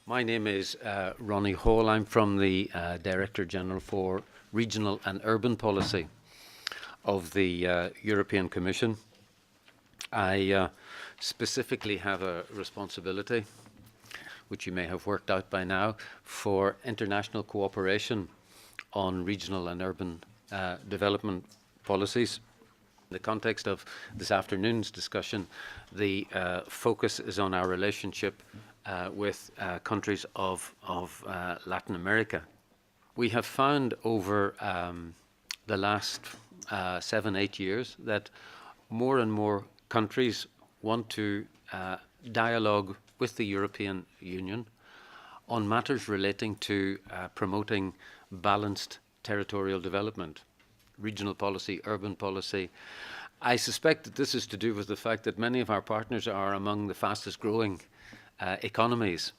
My name is Ronald Hall. I'm from the Director General for Regional and Urban Policy of the European Commission. I specifically have a responsibility, which you may have worked out by now, for international cooperation on regional and urban development policies. In the context of this afternoon's discussion, the focus is on our relationship with countries of Latin America. We have found over the last 7-8 years that more and more countries want to dialogue with the European Union on matters relating to promoting balanced territorial development, regional policy, urban policy. I suspect that this is to do with the fact that many of our partners are among the fastest growing economies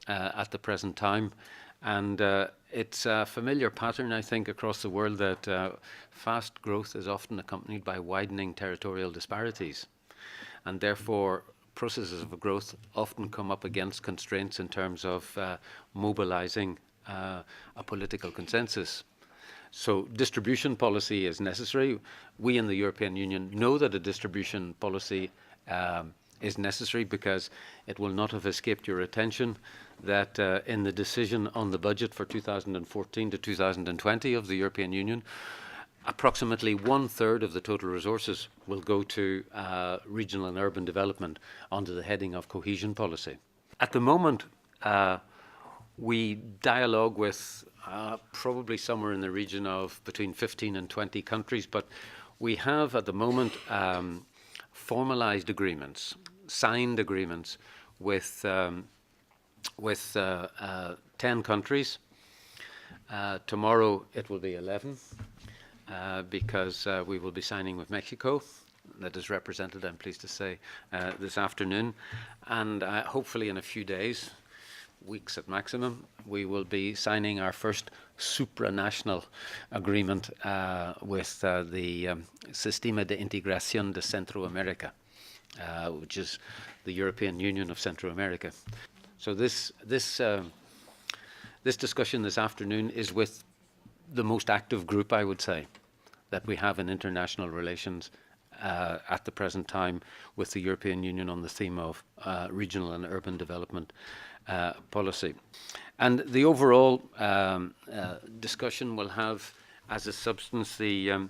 at the present time, and it's a familiar pattern, I think, across the world that fast growth is often accompanied by widening territorial disparities, and therefore processes of growth often come up against constraints in terms of mobilizing a political consensus. So distribution policy is necessary. We in the European Union know that a distribution policy is necessary because it will not have escaped your attention that in the decision on the budget for 2014 to 2020 of the European Union, approximately 1/3 of the total resources will go to regional and urban development under the heading of cohesion policy. At the moment, we dialogue with probably somewhere in the region of between 15 and 20 countries, but we have at the moment formalized agreements, signed agreements with 10 countries. Tomorrow it will be 11 because we will be signing with Mexico. That is represented, I'm pleased to say, this afternoon. And hopefully in a few days, weeks at maximum, we will be signing our first supranational agreement with the Sistema de Integración de Centroamérica, which is the European Union of Central America. So this discussion this afternoon is with the most active group, I would say, that we have in international relations at the present time with the European Union on the theme of regional and urban development policy. And the overall discussion will have as a substance the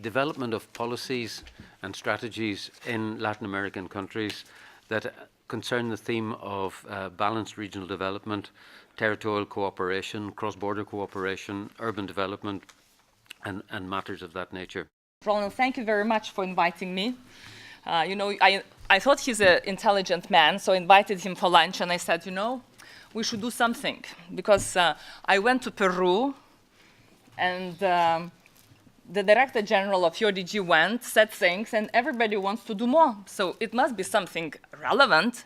development of policies and strategies in Latin American countries that concern the theme of balanced regional development, territorial cooperation, cross-border cooperation, urban development, and matters of that nature. Ronald, thank you very much for inviting me. I thought he's an intelligent man, so I invited him for lunch, and I said, we should do something, because I went to Peru, and the Director General of your DG went, said things, and everybody wants to do more. So it must be something relevant,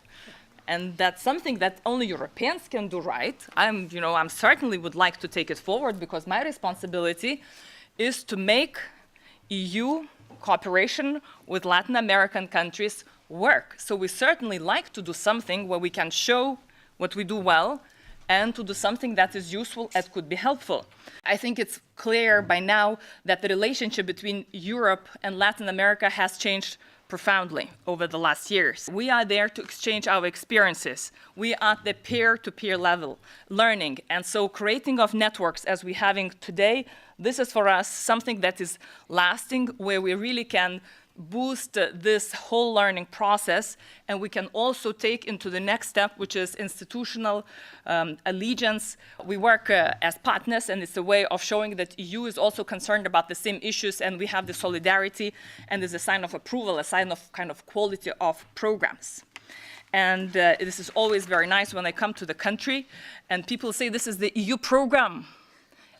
and that's something that only Europeans can do right. I'm certainly would like to take it forward, because my responsibility is to make EU cooperation with Latin American countries work. So we certainly like to do something where we can show what we do well and to do something that is useful and could be helpful. I think it's clear by now that the relationship between Europe and Latin America has changed profoundly over the last years. We are there to exchange our experiences. We are at the peer-to-peer level, learning, and so creating of networks as we're having today, this is for us something that is lasting, where we really can boost this whole learning process, and we can also take into the next step, which is institutional allegiance. We work as partners, and it's a way of showing that EU is also concerned about the same issues, and we have the solidarity, and there's a sign of approval, a sign of kind of quality of programs. And this is always very nice when I come to the country, and people say this is the EU program.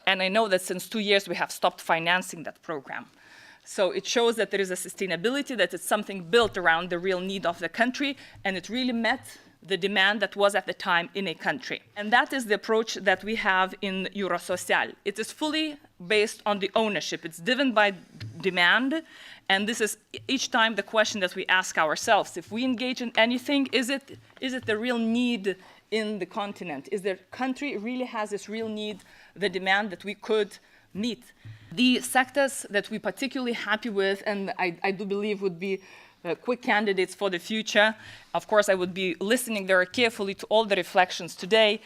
And I know that since 2 years we have stopped financing that program. So it shows that there is a sustainability, that it's something built around the real need of the country, and it really met the demand that was at the time in a country. And that is the approach that we have in EUROsociAL. It is fully based on the ownership. It's driven by demand, and this is each time the question that we ask ourselves. If we engage in anything, is it the real need in the continent? Is the country really has this real need, the demand that we could meet? The sectors that we're particularly happy with, and I do believe would be quick candidates for the future, of course I would be listening very carefully to all the reflections today,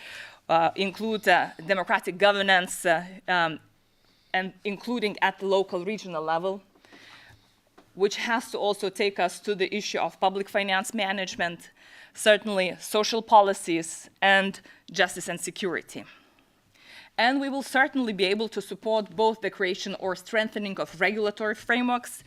include democratic governance, and including at the local regional level, which has to also take us to the issue of public finance management, certainly social policies, and justice and security. And we will certainly be able to support both the creation or strengthening of regulatory frameworks,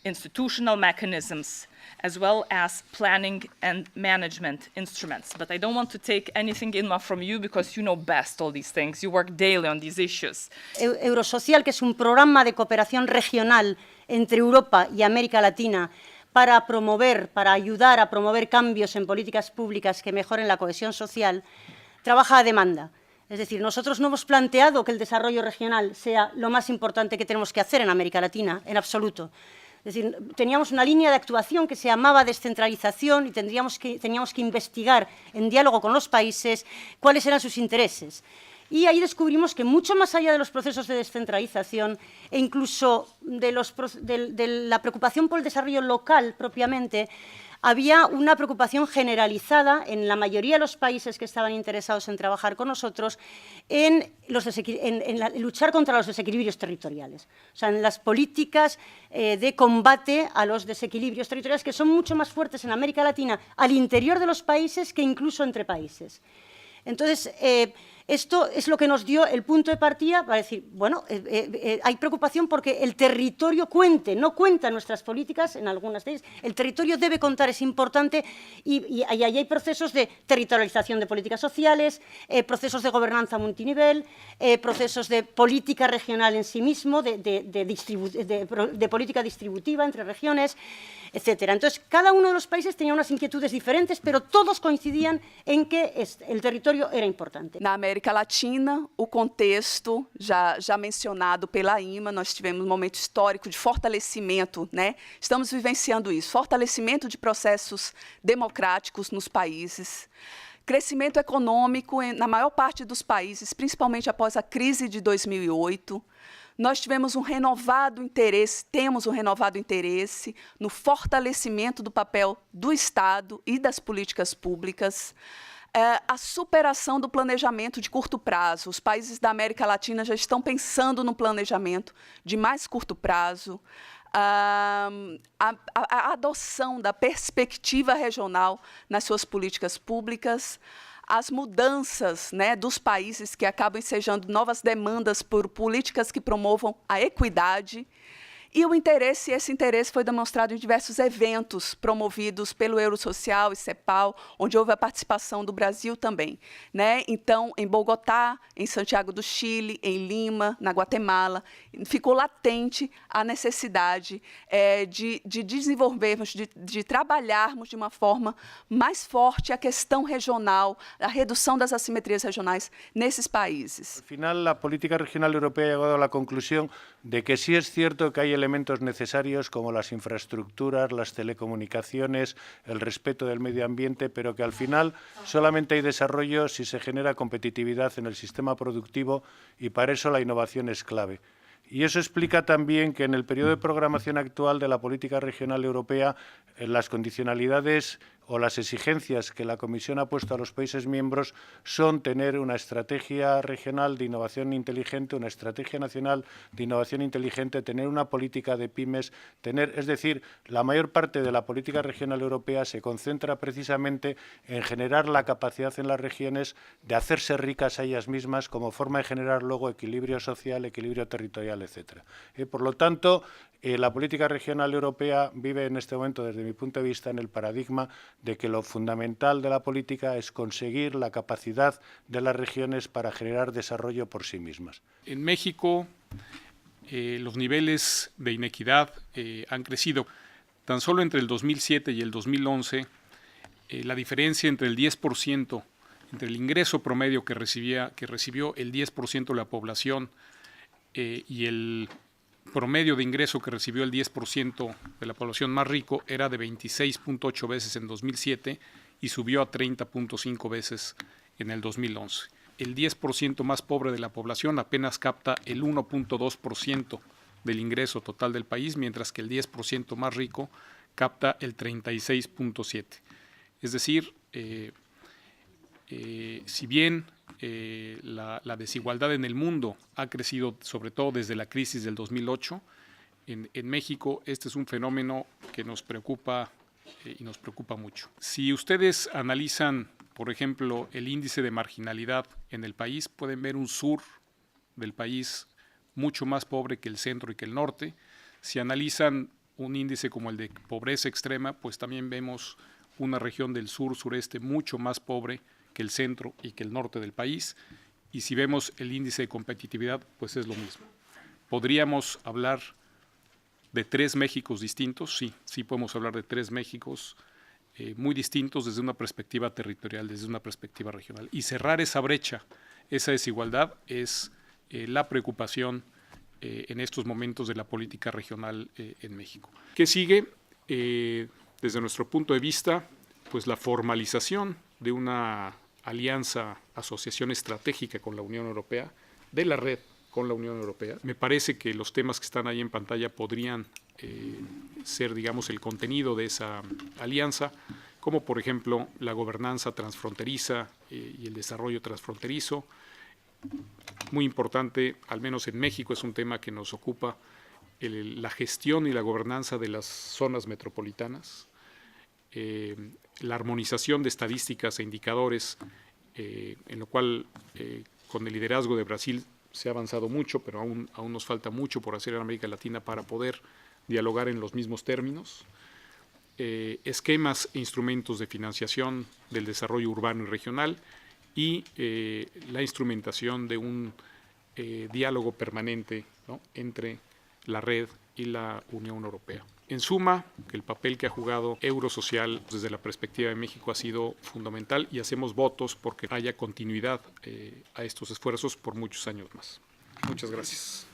institutional mechanisms, as well as planning and management instruments. But I don't want to take anything, Inma, from you because you know best all these things. You work daily on these issues. EUROsociAL, que es un programa de cooperación regional entre Europa y América Latina para ayudar a promover cambios en políticas públicas que mejoren la cohesión social, trabaja a demanda. Es decir, nosotros no hemos planteado que el desarrollo regional sea lo más importante que tenemos que hacer en América Latina, en absoluto. Es decir, teníamos una línea de actuación que se llamaba descentralización y teníamos que investigar en diálogo con los países cuáles eran sus intereses. Y ahí descubrimos que mucho más allá de los procesos de descentralización e incluso de la preocupación por el desarrollo local propiamente, había una preocupación generalizada en la mayoría de los países que estaban interesados en trabajar con nosotros en luchar contra los desequilibrios territoriales. O sea, en las políticas de combate a los desequilibrios territoriales que son mucho más fuertes en América Latina al interior de los países que incluso entre países. Entonces, esto es lo que nos dio el punto de partida para decir, bueno, hay preocupación porque el territorio no cuenta nuestras políticas en algunas de ellas. El territorio debe contar, es importante, y ahí hay procesos de territorialización de políticas sociales, procesos de gobernanza multinivel, procesos de política regional en sí mismo, de política distributiva entre regiones, etcétera. Entonces, cada uno de los países tenía unas inquietudes diferentes, pero todos coincidían en que el territorio era importante. Na América Latina, o contexto já mencionado pela Inma, nós tivemos um momento histórico de fortalecimento, né? Estamos vivenciando isso, fortalecimento de processos democráticos nos países, crescimento econômico na maior parte dos países, principalmente após a crise de 2008, nós temos um renovado interesse no fortalecimento do papel do Estado e das políticas públicas, a superação do planejamento de curto prazo. Os países da América Latina já estão pensando no planejamento de mais curto prazo, a adoção da perspectiva regional nas suas políticas públicas, as mudanças, né, dos países que acabam ensejando novas demandas por políticas que promovam a equidade. E esse interesse foi demonstrado em diversos eventos promovidos pelo EUROsociAL e CEPAL, onde houve a participação do Brasil também, né? Então, em Bogotá, em Santiago do Chile, em Lima, na Guatemala, ficou latente a necessidade de desenvolvermos, de trabalharmos de uma forma mais forte a questão regional, a redução das assimetrias regionais nesses países. Al final, a política regional europea ha llegado a la conclusión de que sí es cierto que hay elementos necesarios como las infraestructuras, las telecomunicaciones, el respeto del medio ambiente, pero que al final solamente hay desarrollo si se genera competitividad en el sistema productivo y para eso la innovación es clave. Y eso explica también que en el periodo de programación actual de la política regional europea, las condicionalidades o las exigencias que la Comisión ha puesto a los países miembros son tener una estrategia regional de innovación inteligente, una estrategia nacional de innovación inteligente, tener una política de pymes, es decir, la mayor parte de la política regional europea se concentra precisamente en generar la capacidad en las regiones de hacerse ricas a ellas mismas como forma de generar luego equilibrio social, equilibrio territorial, etc. Por lo tanto, la política regional europea vive en este momento, desde mi punto de vista, en el paradigma de que lo fundamental de la política es conseguir la capacidad de las regiones para generar desarrollo por sí mismas. En México, los niveles de inequidad han crecido. Tan solo entre el 2007 y el 2011, la diferencia entre el 10%, entre el ingreso promedio que recibió el 10% de la población y el promedio de ingreso que recibió el 10% de la población más rico era de 26.8 veces en 2007 y subió a 30.5 veces en el 2011. El 10% más pobre de la población apenas capta el 1.2% del ingreso total del país, mientras que el 10% más rico capta el 36.7%. Es decir, si bien la desigualdad en el mundo ha crecido, sobre todo desde la crisis del 2008, en México este es un fenómeno que nos preocupa y nos preocupa mucho. Si ustedes analizan, por ejemplo, el índice de marginalidad en el país, pueden ver un sur del país mucho más pobre que el centro y que el norte. Si analizan un índice como el de pobreza extrema, pues también vemos una región del sur-sureste mucho más pobre que el centro y que el norte del país. Y si vemos el índice de competitividad, pues es lo mismo. ¿Podríamos hablar de 3 Méxicos distintos? Sí podemos hablar de 3 Méxicos muy distintos desde una perspectiva territorial, desde una perspectiva regional. Y cerrar esa brecha, esa desigualdad, es la preocupación en estos momentos de la política regional en México. ¿Qué sigue? Desde nuestro punto de vista, pues la formalización de una alianza, asociación estratégica con la Unión Europea, de la red con la Unión Europea. Me parece que los temas que están ahí en pantalla podrían ser, digamos, el contenido de esa alianza, como por ejemplo la gobernanza transfronteriza y el desarrollo transfronterizo. Muy importante, al menos en México, es un tema que nos ocupa, la gestión y la gobernanza de las zonas metropolitanas, la armonización de estadísticas e indicadores, en lo cual con el liderazgo de Brasil se ha avanzado mucho, pero aún nos falta mucho por hacer en América Latina para poder dialogar en los mismos términos. Esquemas e instrumentos de financiación del desarrollo urbano y regional y la instrumentación de un diálogo permanente, ¿no?, entre la red y la Unión Europea. En suma, que el papel que ha jugado EUROsociAL desde la perspectiva de México ha sido fundamental y hacemos votos porque haya continuidad a estos esfuerzos por muchos años más. Muchas gracias.